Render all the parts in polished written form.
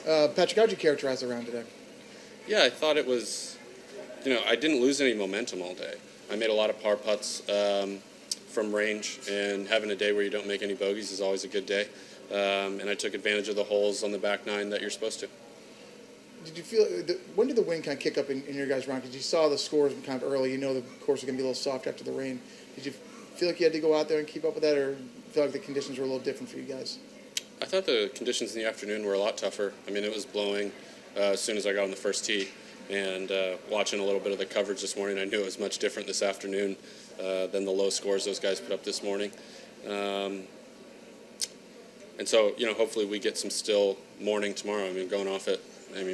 Patrick, how would you characterize the round today? Yeah, I thought it was, I didn't lose any momentum all day. I made a lot of par putts from range, and having a day where you don't make any bogeys is always a good day. And I took advantage of the holes on the back nine that you're supposed to. Did you feel, when did the wind kind of kick up in your guys' round? Because you saw the scores kind of early. You know the course was going to be a little soft after the rain. Did you feel like you had to go out there and keep up with that, or feel like the conditions were a little different for you guys? I thought the conditions in the afternoon were a lot tougher. I mean, it was blowing as soon as I got on the first tee. And watching a little bit of the coverage this morning, I knew it was much different this afternoon than the low scores those guys put up this morning. And so, hopefully we get some still morning tomorrow. I mean, going off at,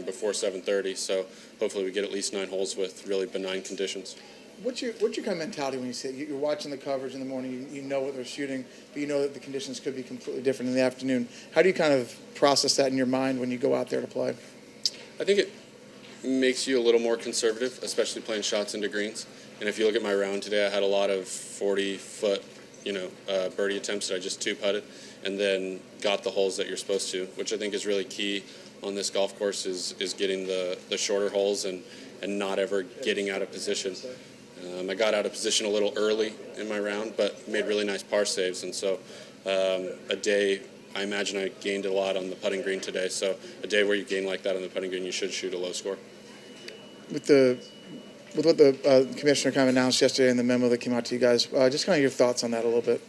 before 7:30. So hopefully we get at least 9 holes with really benign conditions. What's your kind of mentality when you say you're watching the coverage in the morning, you know what they're shooting, but you know that the conditions could be completely different in the afternoon? How do you kind of process that in your mind when you go out there to play? I think it makes you a little more conservative, especially playing shots into greens. And if you look at my round today, I had a lot of 40-foot, birdie attempts that I just 2-putted and then got the holes that you're supposed to, which I think is really key on this golf course is getting the shorter holes and not ever getting out of position. I got out of position a little early in my round, but made really nice par saves. And so a day, I imagine I gained a lot on the putting green today. So a day where you gain like that on the putting green, you should shoot a low score. With what the commissioner kind of announced yesterday in the memo that came out to you guys, just kind of your thoughts on that a little bit.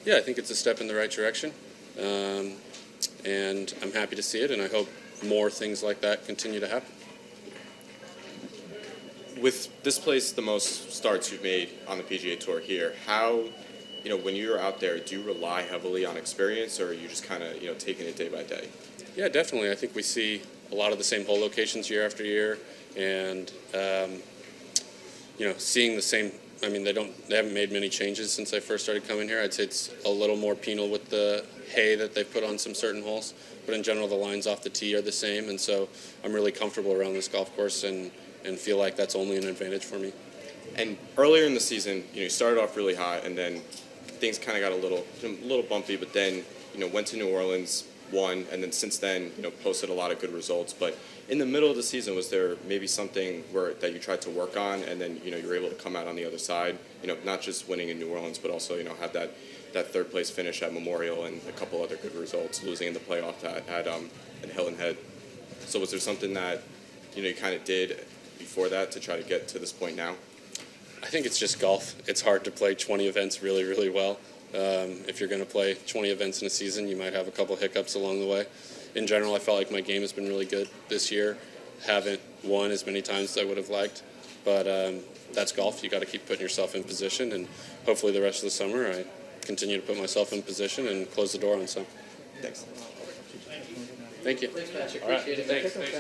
Yeah, I think it's a step in the right direction. And I'm happy to see it, and I hope more things like that continue to happen. With this place, the most starts you've made on the PGA Tour here, how, when you're out there, do you rely heavily on experience, or are you just kind of, taking it day by day? Yeah, definitely. I think we see a lot of the same hole locations year after year, and, seeing the same. They haven't made many changes since I first started coming here. I'd say it's a little more penal with the hay that they've put on some certain holes, but in general, the lines off the tee are the same, and so I'm really comfortable around this golf course and feel like that's only an advantage for me. And earlier in the season, you started off really hot, and then things kind of got a little bumpy, but then, went to New Orleans, won, and then since then, posted a lot of good results. But in the middle of the season, was there maybe something that you tried to work on, and then, you were able to come out on the other side, not just winning in New Orleans, but also, have that third place finish at Memorial and a couple other good results, losing in the playoff at Hilton Head. So was there something that, you kind of did before that to try to get to this point now? I think it's just golf. It's hard to play 20 events really, really well. If you're going to play 20 events in a season, you might have a couple hiccups along the way. In general, I felt like my game has been really good this year. Haven't won as many times as I would have liked, but that's golf. You got to keep putting yourself in position, and hopefully the rest of the summer I continue to put myself in position and close the door on some. Thanks. Thank you. Thanks, Patrick. All right. Appreciate it. Thanks.